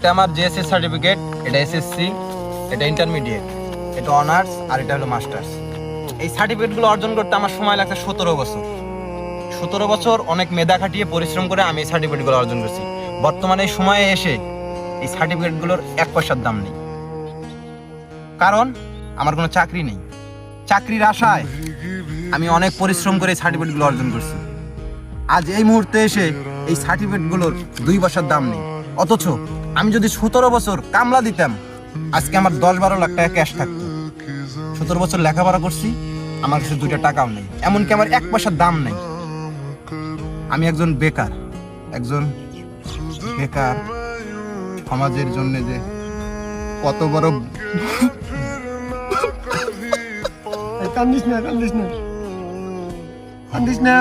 এটা আমার JSS certificate, এটা এসএসসি, এটা ইন্টারমিডিয়েট, এটা অনার্স, আর এটা হলো মাস্টার্স। এই সার্টিফিকেটগুলো অর্জন করতে আমার সময় লাগছে 17 বছর। 17 বছর অনেক মেধা খাটিয়ে পরিশ্রম করে আমি এই সার্টিফিকেটগুলো অর্জন করছি। বর্তমানে এই সময়ে এসে এই সার্টিফিকেটগুলোর 1 পয়সার দাম নেই, কারণ আমার কোনো চাকরি নেই। চাকরির আশায় আমি অনেক পরিশ্রম করে এই সার্টিফিকেটগুলো অর্জন করছি। আজ এই মুহূর্তে এসে এই সার্টিফিকেটগুলোর 2 পয়সার দাম নেই। অথচ আমি যদি 17 বছর কামলা দিতাম, আজকে আমার 10-12 লাখ টাকা ক্যাশ থাকতো। 17 বছর লেখাপড়া করছি, আমার কাছে 2টা টাকাও নেই, এমনকি আমার 1 পয়সার দাম নেই। আমি একজন বেকার, সমাজের জন্য যে কত বড়। কান্দিস না